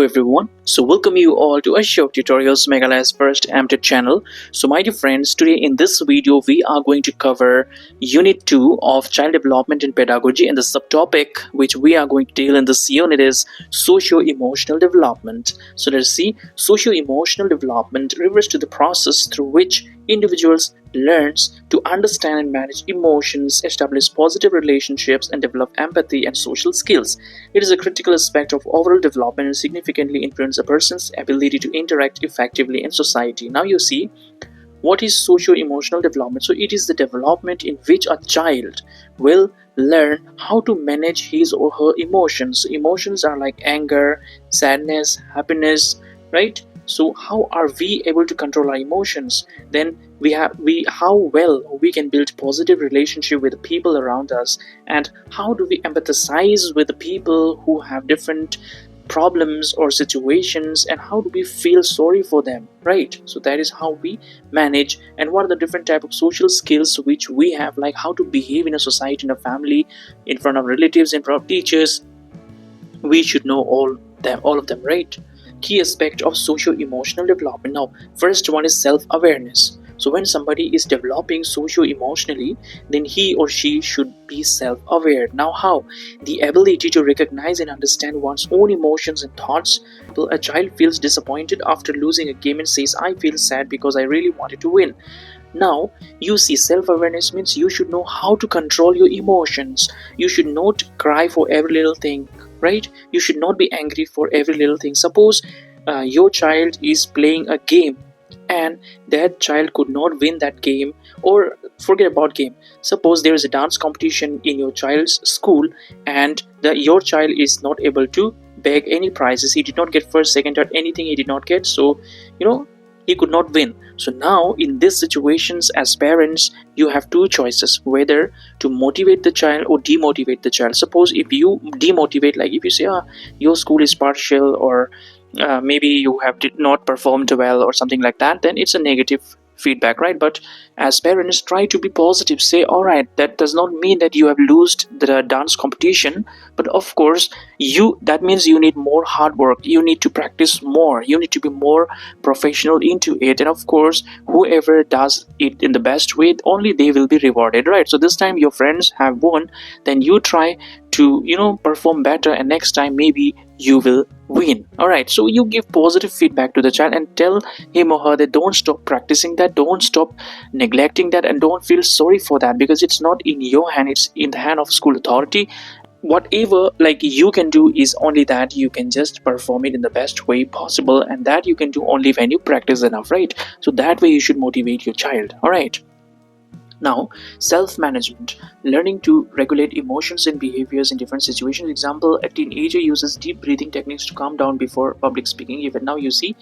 everyone. Welcome you all to Ashok Tutorials Meghalaya's first MTech channel. My dear friends, today in this video we are going to cover Unit 2 of Child Development and Pedagogy, and the subtopic which we are going to deal in this unit is Socio-Emotional Development. So let's see. Socio-Emotional Development refers to the process through which individuals learns to understand and manage emotions, establish positive relationships, and develop empathy and social skills. It is a critical aspect of overall development and significantly influences a person's ability to interact effectively in society. Now you see, what is socio-emotional development? So it is the development in which a child will learn how to manage his or her emotions. Emotions are like anger, sadness, happiness, right? So how are we able to control our emotions? Then how well we can build positive relationship with the people around us, and how do we empathize with the people who have different problems or situations, and how do we feel sorry for them, right? So that is how we manage. And what are the different type of social skills which we have, like how to behave in a society, in a family, in front of relatives, in front of teachers. We should know all of them, right? Key aspect of socio-emotional development. Now, first one is self-awareness. So when somebody is developing socio-emotionally, then he or she should be self-aware. Now how? The ability to recognize and understand one's own emotions and thoughts. A child feels disappointed after losing a game and says, I feel sad because I really wanted to win. Now, you see, self-awareness means you should know how to control your emotions. You should not cry for every little thing, right? You should not be angry for every little thing. Suppose your child is playing a game and that child could not win that game, or forget about game. Suppose there is a dance competition in your child's school and your child is not able to beg any prizes. He did not get first, second, third, anything he did not get. So, he could not win. So now in these situations, as parents, you have two choices, whether to motivate the child or demotivate the child. Suppose if you demotivate, like if you say, your school is partial, or maybe you have did not performed well or something like that, then it's a negative feedback, right? But as parents, try to be positive. Say, all right, that does not mean that you have lost the dance competition, but of course that means you need more hard work, you need to practice more, you need to be more professional into it, and of course whoever does it in the best way, only they will be rewarded, right? So this time your friends have won, then you try to perform better, and next time maybe you will win. All right, so you give positive feedback to the child and tell him or her that don't stop practicing that, don't stop neglecting that, and don't feel sorry for that, because it's not in your hand, it's in the hand of school authority. Whatever you can do is only that you can just perform it in the best way possible, and that you can do only when you practice enough, right? So that way you should motivate your child. All right. Now, self-management, learning to regulate emotions and behaviors in different situations. Example, a teenager uses deep breathing techniques to calm down before public speaking. Even now you see,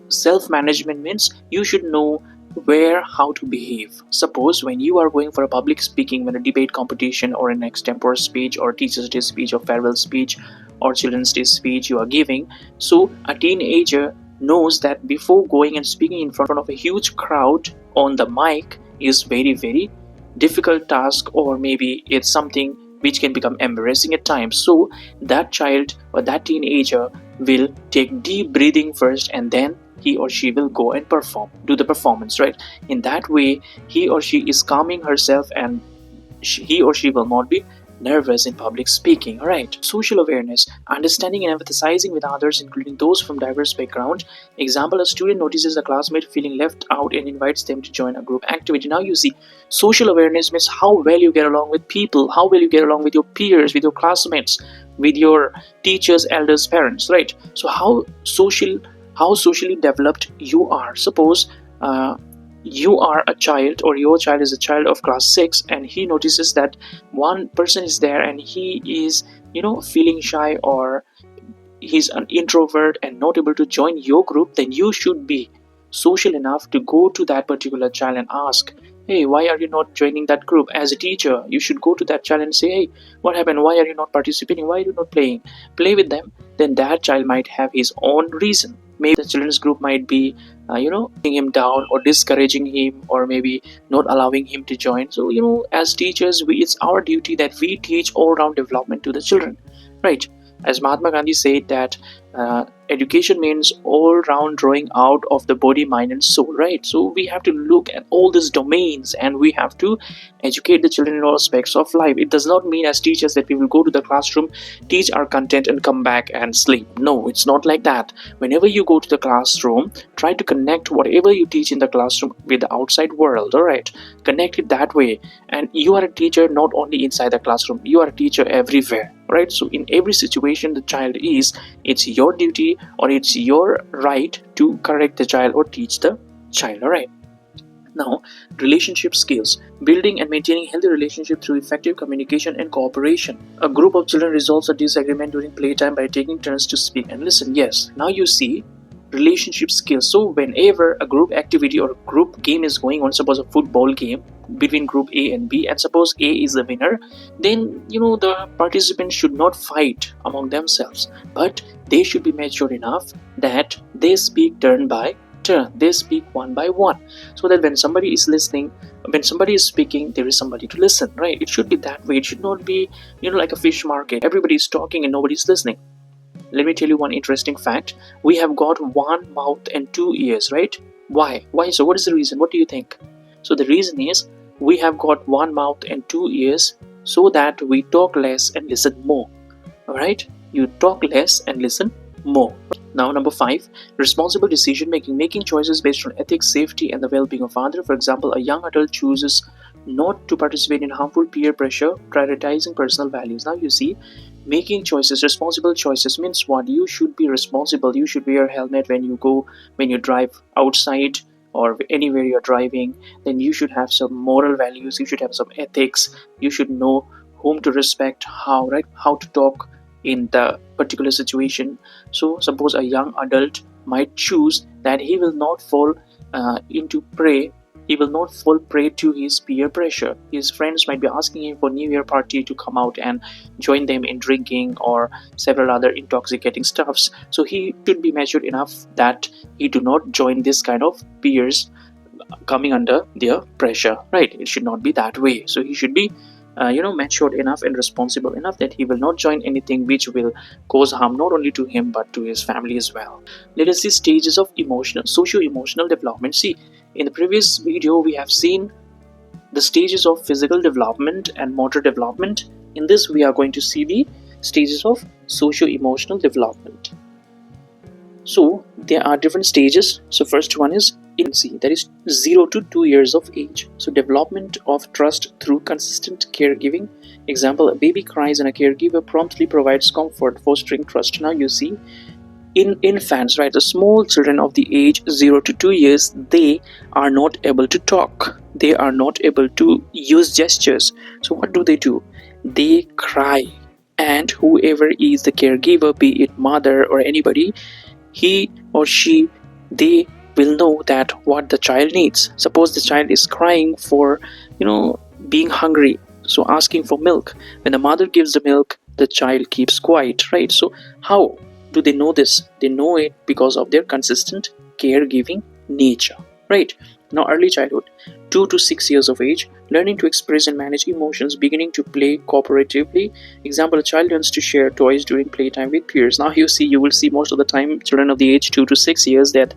self-management means you should know how to behave. Suppose when you are going for a public speaking, when a debate competition or an extempore speech or teacher's day speech or farewell speech or children's day speech you are giving, so a teenager knows that before going and speaking in front of a huge crowd on the mic is very, very difficult task, or maybe it's something which can become embarrassing at times. So that child or that teenager will take deep breathing first, and then he or she will go and do the performance, right? In that way he or she is calming herself, and he or she will not be nervous in public speaking. All right. Social awareness, understanding and empathizing with others, including those from diverse backgrounds. Example, a student notices a classmate feeling left out and invites them to join a group activity. Now you see, social awareness means how well you get along with people, how well you get along with your peers, with your classmates, with your teachers, elders, parents, right? So how socially developed you are. Suppose you are a child, or your child is a child of class 6, and he notices that one person is there and he is feeling shy, or he's an introvert and not able to join your group. Then you should be social enough to go to that particular child and ask, hey, why are you not joining that group? As a teacher, you should go to that child and say, hey, what happened? Why are you not participating? Why are you not playing? Play with them. Then that child might have his own reason. Maybe the children's group might be putting him down or discouraging him, or maybe not allowing him to join. So as teachers, it's our duty that we teach all-round development to the children, right? As Mahatma Gandhi said that education means all round drawing out of the body, mind and soul, right? So we have to look at all these domains and we have to educate the children in all aspects of life. It does not mean as teachers that we will go to the classroom, teach our content and come back and sleep. No, it's not like that. Whenever you go to the classroom, try to connect whatever you teach in the classroom with the outside world. All right, connect it that way. And you are a teacher not only inside the classroom, you are a teacher everywhere, right? So in every situation the child is, it's your duty or it's your right to correct the child or teach the child. All right. Now, relationship skills. Building and maintaining healthy relationship through effective communication and cooperation. A group of children resolves a disagreement during playtime by taking turns to speak and listen. Yes, now you see relationship skills. So whenever a group activity or a group game is going on, suppose a football game between group A and B, and suppose A is the winner, then the participants should not fight among themselves, but they should be mature enough that they speak turn by turn, they speak one by one, so that when somebody is listening, when somebody is speaking, there is somebody to listen, right? It should be that way. It should not be like a fish market, everybody is talking and nobody's listening. Let me tell you one interesting fact. We have got one mouth and two ears, right? Why so? What is the reason? What do you think? So the reason is we have got one mouth and two ears so that we talk less and listen more. All right, you talk less and listen more. Now, number 5, responsible decision making. Making choices based on ethics, safety and the well-being of others. For example, a young adult chooses not to participate in harmful peer pressure, prioritizing personal values. Now you see, making choices, responsible choices means what? You should be responsible. You should wear a helmet when you drive outside or anywhere you're driving. Then you should have some moral values, you should have some ethics, you should know whom to respect, how, right? How to talk in the particular situation. So suppose a young adult might choose that he will not fall into prey, he will not fall prey to his peer pressure. His friends might be asking him for New Year party to come out and join them in drinking or several other intoxicating stuffs. So he should be mature enough that he do not join this kind of peers coming under their pressure, right? It should not be that way. So he should be matured enough and responsible enough that he will not join anything which will cause harm not only to him but to his family as well. Let us see stages of socio-emotional development. See, in the previous video we have seen the stages of physical development and motor development. In this we are going to see the stages of socio-emotional development. So there are different stages. So first one is infancy, that is 0 to 2 years of age. So development of trust through consistent caregiving. Example, a baby cries and a caregiver promptly provides comfort, fostering trust. Now you see, in infants, right, the small children of the age 0 to 2 years, they are not able to talk, they are not able to use gestures. So what do? They cry, and whoever is the caregiver, be it mother or anybody, he or she, they will know that what the child needs. Suppose the child is crying for being hungry, so asking for milk. When the mother gives the milk, the child keeps quiet, right? So how do they know this? They know it because of their consistent caregiving nature, right? Now, early childhood, 2 to 6 years of age, learning to express and manage emotions, beginning to play cooperatively. Example, a child learns to share toys during playtime with peers. Now you will see most of the time children of the age 2 to 6 years that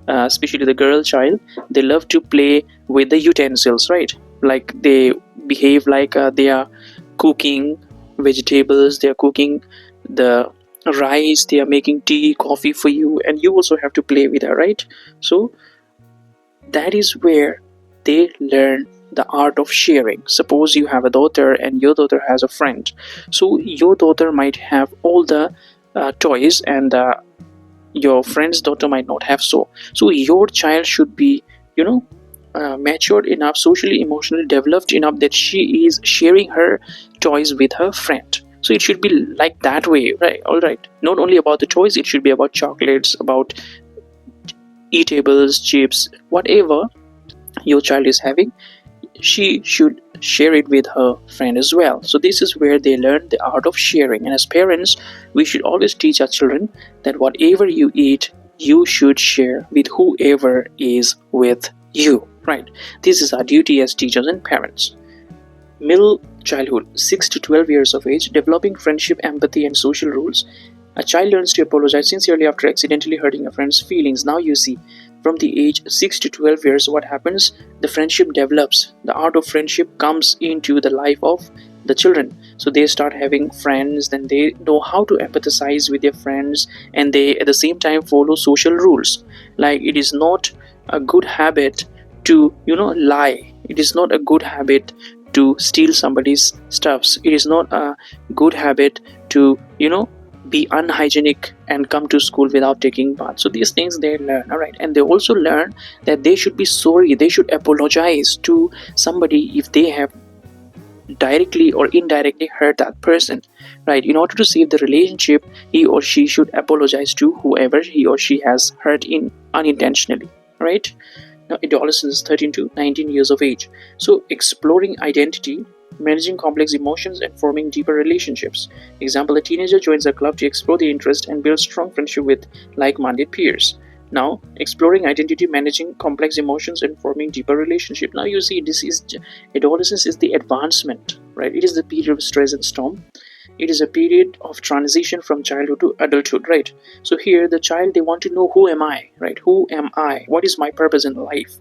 especially the girl child, they love to play with the utensils, right? Like they behave like they are cooking vegetables, they are cooking the rice, they are making tea, coffee for you, and you also have to play with her, right? So that is where they learn the art of sharing. Suppose you have a daughter and your daughter has a friend, so your daughter might have all the toys and your friend's daughter might not have. So your child should be matured enough, socially emotionally developed enough that she is sharing her toys with her friend. So it should be like that way, right? All right, not only about the toys, it should be about chocolates, about eatables, chips, whatever your child is having, she should share it with her friend as well. So this is where they learn the art of sharing. And as parents, we should always teach our children that whatever you eat, you should share with whoever is with you, right? This is our duty as teachers and parents. Middle childhood, 6 to 12 years of age, developing friendship, empathy, and social rules. A child learns to apologize sincerely after accidentally hurting a friend's feelings. Now you see, from the age 6 to 12 years, what happens? The friendship develops. The art of friendship comes into the life of the children. So they start having friends, then they know how to empathize with their friends, and they at the same time follow social rules. Like, it is not a good habit to lie. It is not a good habit to steal somebody's stuffs. It is not a good habit to be unhygienic and come to school without taking bath. So these things they learn, all right. And they also learn that they should be sorry, they should apologize to somebody if they have directly or indirectly hurt that person, right? In order to save the relationship, he or she should apologize to whoever he or she has hurt in unintentionally, right? Now, adolescents 13 to 19 years of age. So exploring identity, managing complex emotions, and forming deeper relationships. Example, a teenager joins a club to explore the interest and build strong friendship with like-minded peers. Now, exploring identity, managing complex emotions, and forming deeper relationship. Now you see, this is adolescence is the advancement, right? It is the period of stress and storm. It is a period of transition from childhood to adulthood, right? So here the child, they want to know, who am I, right? Who am I? What is my purpose in life?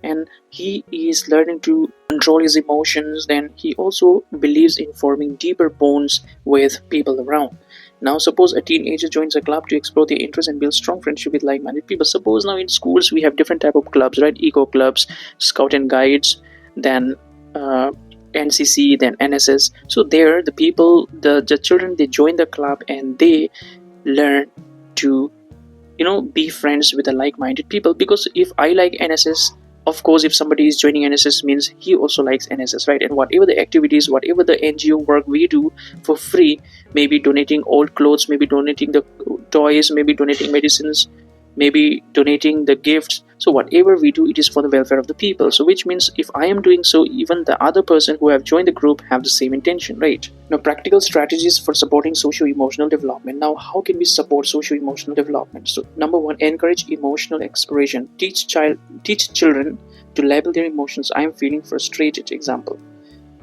And he is learning to control his emotions. Then he also believes in forming deeper bonds with people around. Now suppose a teenager joins a club to explore their interests and build strong friendship with like-minded people. Suppose now in schools we have different type of clubs, right? Eco clubs, scout and guides, then NCC, then NSS. So there the people, the children, they join the club and they learn to be friends with the like-minded people. Because if I like NSS, of course if somebody is joining NSS means he also likes NSS, right? And whatever the activities, whatever the NGO work we do for free, maybe donating old clothes, maybe donating the toys, maybe donating medicines, maybe donating the gifts, so whatever we do, it is for the welfare of the people. So which means if I am doing so, even the other person who have joined the group have the same intention, right? Now, practical strategies for supporting socio-emotional development. Now, how can we support socio-emotional development? So number one, encourage emotional expression. Teach children to label their emotions. I am feeling frustrated, example.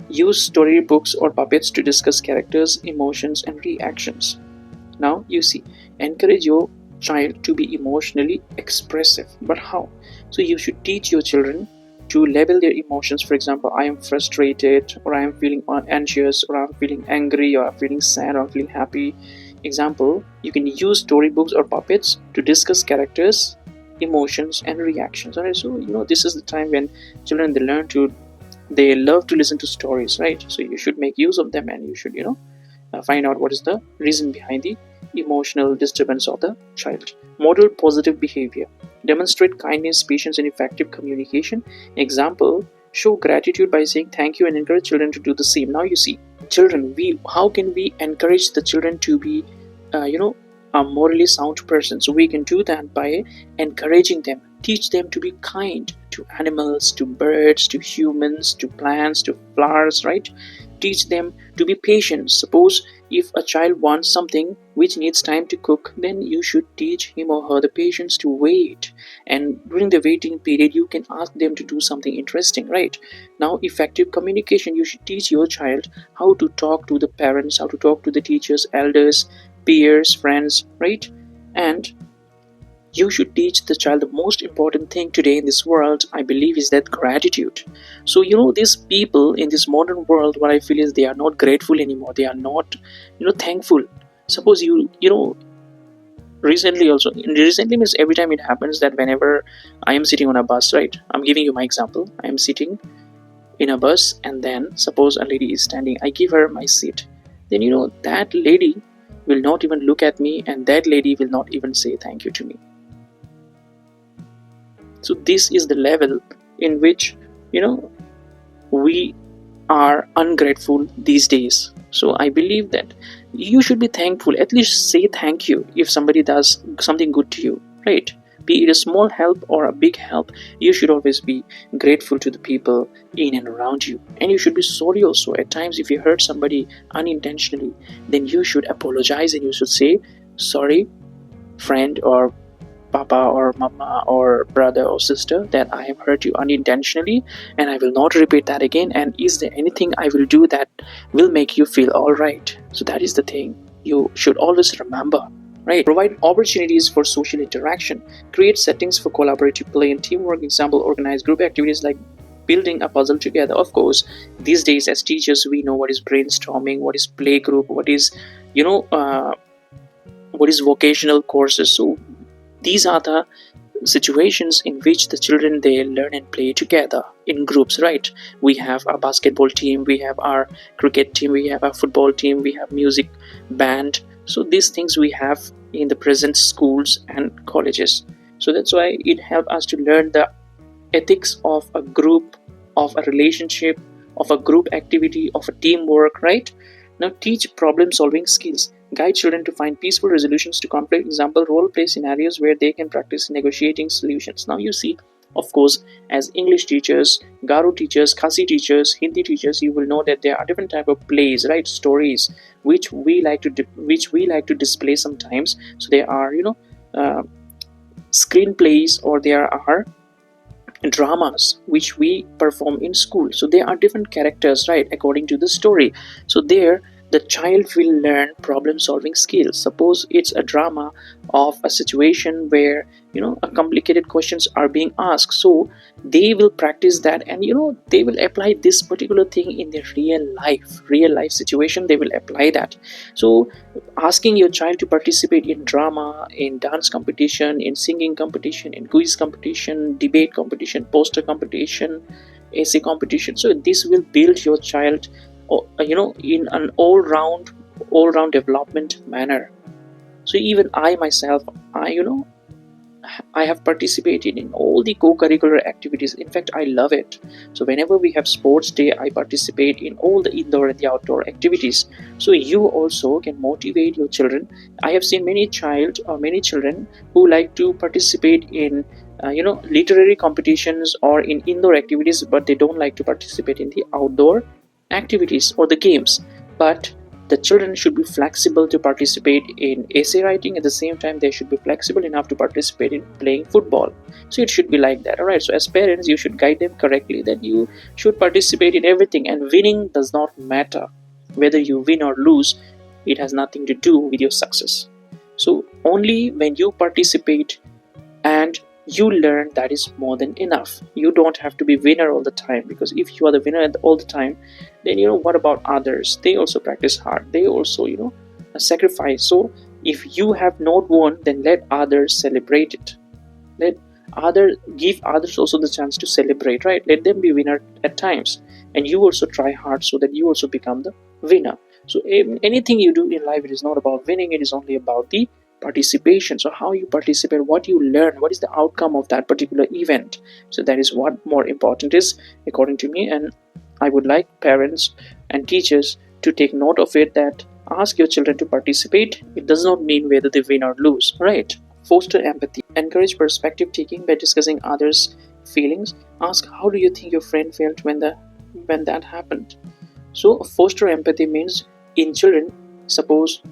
Use storybooks or puppets to discuss characters, emotions, and reactions. Now you see, encourage your child to be emotionally expressive. But how? So you should teach your children to label their emotions. For example, I am frustrated, or I am feeling anxious, or I'm feeling angry, or I'm feeling sad, or I'm feeling happy. Example, you can use storybooks or puppets to discuss characters, emotions, and reactions. Alright, so this is the time when children, they love to listen to stories, right? So you should make use of them, and you should find out what is the reason behind the emotional disturbance of the child. Model positive behavior. Demonstrate kindness, patience, and effective communication. Example, show gratitude by saying thank you and encourage children to do the same. Now you see, children, how can we encourage the children to be a morally sound person? So we can do that by encouraging them. Teach them to be kind to animals, to birds, to humans, to plants, to flowers, right? Teach them to be patient. Suppose if a child wants something which needs time to cook, then you should teach him or her the patience to wait. And during the waiting period, you can ask them to do something interesting, right? Now, effective communication. You should teach your child how to talk to the parents, how to talk to the teachers, elders, peers, friends, right? And you should teach the child the most important thing today in this world, I believe, is that gratitude. So these people in this modern world, what I feel is they are not grateful anymore. They are not thankful. Suppose recently means every time it happens that whenever I am sitting on a bus, right? I'm giving you my example. I am sitting in a bus, and then suppose a lady is standing, I give her my seat. Then that lady will not even look at me, and that lady will not even say thank you to me. So this is the level in which we are ungrateful these days. So I believe that you should be thankful. At least say thank you if somebody does something good to you, right? Be it a small help or a big help, you should always be grateful to the people in and around you. And you should be sorry also. At times, if you hurt somebody unintentionally, then you should apologize and you should say, sorry, friend or papa or mama or brother or sister, that I have hurt you unintentionally and I will not repeat that again, and is there anything I will do that will make you feel all right? So that is the thing you should always remember, right? Provide opportunities for social interaction, create settings for collaborative play and teamwork. Example, organize group activities like building a puzzle together. Of course, these days as teachers we know what is brainstorming, what is play group, what is you know uh, what is vocational courses. So these are the situations in which the children they learn and play together in groups, right? We have our basketball team, we have our cricket team, we have our football team, we have music band. So these things we have in the present schools and colleges. So that's why it helps us to learn the ethics of a group, of a relationship, of a group activity, of a teamwork, right? Now, teach problem solving skills. Guide children to find peaceful resolutions to conflict. Example, role play scenarios where they can practice negotiating solutions. Now, you see, of course, as English teachers, Garo teachers, Khasi teachers, Hindi teachers, you will know that there are different type of plays, right? Stories, which we like to display sometimes. So there are, uh, screenplays, or there are dramas which we perform in school. So there are different characters, right, according to the story. So there the child will learn problem solving skills. Suppose it's a drama of a situation where a complicated questions are being asked, so they will practice that, and they will apply this particular thing in their real life situation. They will apply that. So asking your child to participate in drama, in dance competition, in singing competition, in quiz competition, debate competition, poster competition, essay competition, so this will build your child in an all round development manner. So even I myself, I have participated in all the co-curricular activities. In fact, I love it. So whenever we have sports day, I participate in all the indoor and the outdoor activities. So you also can motivate your children. I have seen many children who like to participate in literary competitions or in indoor activities, but they don't like to participate in the outdoor activities or the games. But the children should be flexible to participate in essay writing. At the same time, they should be flexible enough to participate in playing football. So it should be like that. All right, so as parents you should guide them correctly that you should participate in everything, and winning does not matter. Whether you win or lose, it has nothing to do with your success. So only when you participate and you learn, that is more than enough. You don't have to be winner all the time, because if you are the winner all the time, then what about others? They also practice hard, they also sacrifice. So if you have not won, then let others celebrate it. Let give others also the chance to celebrate, right? Let them be winner at times, and you also try hard so that you also become the winner. So anything you do in life, it is not about winning, it is only about the participation. So how you participate, what you learn, what is the outcome of that particular event. So that is what more important is, according to me. And I would like parents and teachers to take note of it, that ask your children to participate. It does not mean whether they win or lose, right? Foster empathy. Encourage perspective taking by discussing others' feelings. Ask, how do you think your friend felt when that happened? So foster empathy means, in children, suppose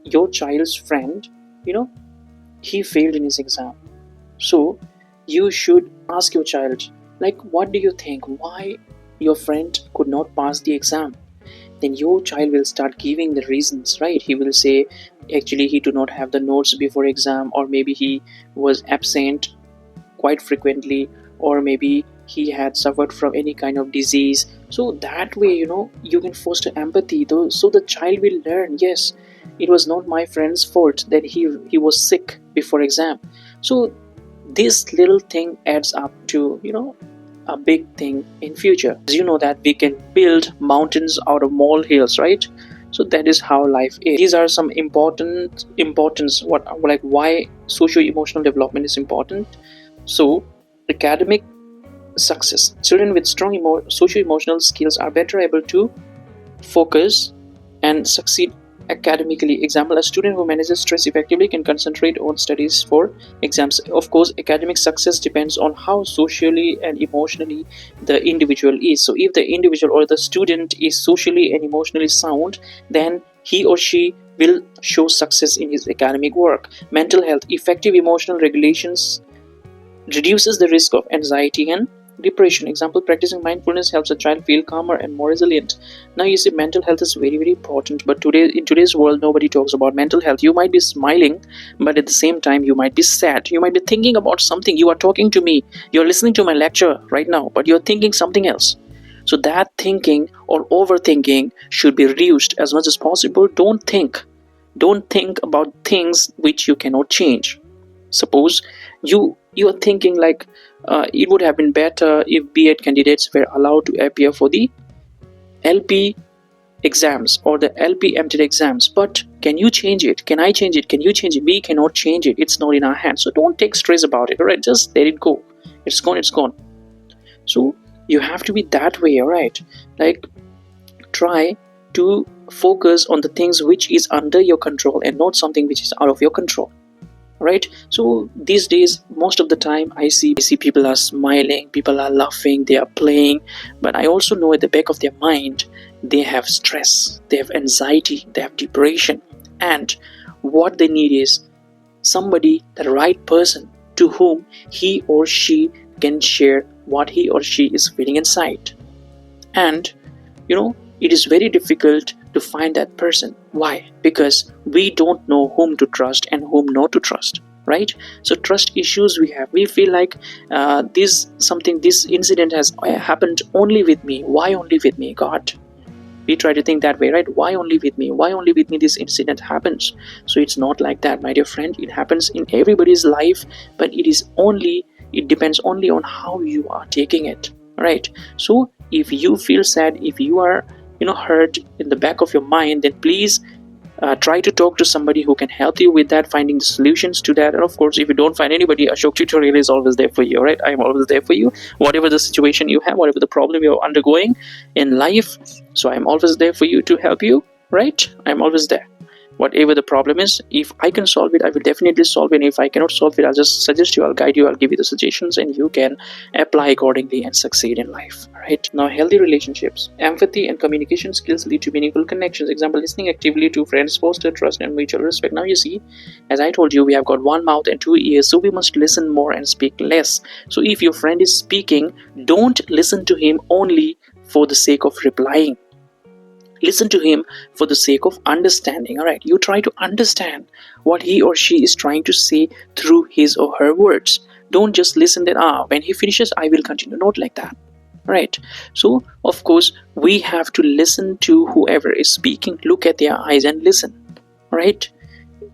your child's friend, he failed in his exam. So you should ask your child, like, what do you think? Why your friend could not pass the exam? Then your child will start giving the reasons, right? He will say, actually he do not have the notes before exam, or maybe he was absent quite frequently, or maybe he had suffered from any kind of disease. So that way, you can foster empathy though, so the child will learn, yes, it was not my friend's fault that he was sick before exam. So this little thing adds up to a big thing in future. As you know that we can build mountains out of molehills, right? So that is how life is. These are some importance, what, like, why socio-emotional development is important. So academic success. Children with strong socio-emotional skills are better able to focus and succeed academically. Example, a student who manages stress effectively can concentrate on studies for exams. Of course, academic success depends on how socially and emotionally the individual is. So if the individual or the student is socially and emotionally sound, then he or she will show success in his academic work. Mental health, effective emotional regulations reduces the risk of anxiety and depression. Example, practicing mindfulness helps a child feel calmer and more resilient. Now you see, mental health is very, very important, but in today's world nobody talks about mental health. You might be smiling, but at the same time you might be sad. You might be thinking about something. You are talking to me, you're listening to my lecture right now, but you're thinking something else. So that thinking or overthinking should be reduced as much as possible. Don't think about things which you cannot change. Suppose you are thinking like, it would have been better if B.Ed candidates were allowed to appear for the LP exams or the LP MTED exams. But can you change it? Can I change it? Can you change it? We cannot change it. It's not in our hands. So don't take stress about it. All right, just let it go. It's gone. It's gone. So you have to be that way. All right, like try to focus on the things which is under your control and not something which is out of your control. Right? So these days most of the time I see people are smiling, people are laughing, they are playing, but I also know at the back of their mind they have stress, they have anxiety, they have depression, and what they need is somebody, the right person, to whom he or she can share what he or she is feeling inside. And it is very difficult to find that person. Why? Because we don't know whom to trust and whom not to trust, right? So trust issues we have. We feel like this incident has happened only with me. Why only with me, God? We try to think that way, right? Why only with me? Why only with me this incident happens? So it's not like that, my dear friend. It happens in everybody's life, but it depends only on how you are taking it, right? So if you feel sad, if you are hurt in the back of your mind, then please try to talk to somebody who can help you with that, finding the solutions to that. And of course, if you don't find anybody, Ashok Tutorial is always there for you, right? I'm always there for you, whatever the situation you have, whatever the problem you're undergoing in life. So I'm always there for you to help you, right? I'm always there. Whatever the problem is, if I can solve it, I will definitely solve it. And if I cannot solve it, I'll just suggest you, I'll guide you, I'll give you the suggestions, and you can apply accordingly and succeed in life. Right? Now, healthy relationships. Empathy and communication skills lead to meaningful connections. Example, listening actively to friends foster trust and mutual respect. Now you see, as I told you, we have got one mouth and two ears, so we must listen more and speak less. So if your friend is speaking, don't listen to him only for the sake of replying. Listen to him for the sake of understanding. All right, you try to understand what he or she is trying to say through his or her words. Don't just listen that when he finishes I will continue. Not like that, right? So of course we have to listen to whoever is speaking, look at their eyes and listen, right?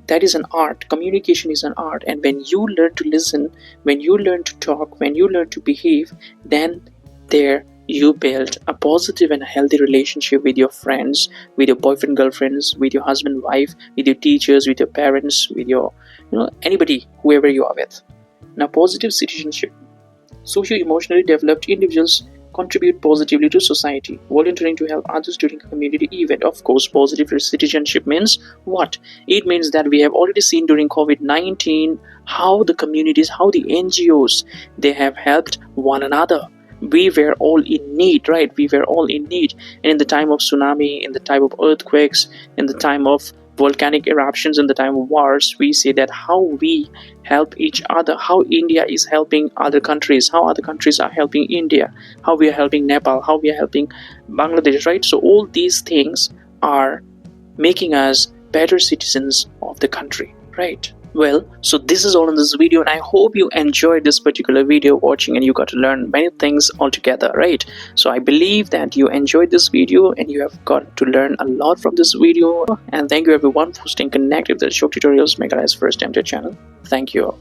That is an art. Communication is an art, and when you learn to listen, when you learn to talk, when you learn to behave, then there you build a positive and healthy relationship with your friends, with your boyfriend, girlfriends, with your husband, wife, with your teachers, with your parents, with your anybody, whoever you are with. Now, positive citizenship. Socio-emotionally developed individuals contribute positively to society, volunteering to help others during a community event. Of course, positive citizenship means what? It means that we have already seen during COVID-19 how the communities, how the NGOs, they have helped one another. We were all in need, right? We were all in need. And in the time of tsunami, in the time of earthquakes, in the time of volcanic eruptions, in the time of wars, we say that how we help each other, how India is helping other countries, how other countries are helping India, how we are helping Nepal, how we are helping Bangladesh, right? So all these things are making us better citizens of the country, right? Well, so this is all in this video, and I hope you enjoyed this particular video watching and you got to learn many things altogether, right? So I believe that you enjoyed this video and you have got to learn a lot from this video. And thank you everyone for staying connected with the Ashok Tutorials Meghalaya's first MTED channel. Thank you all.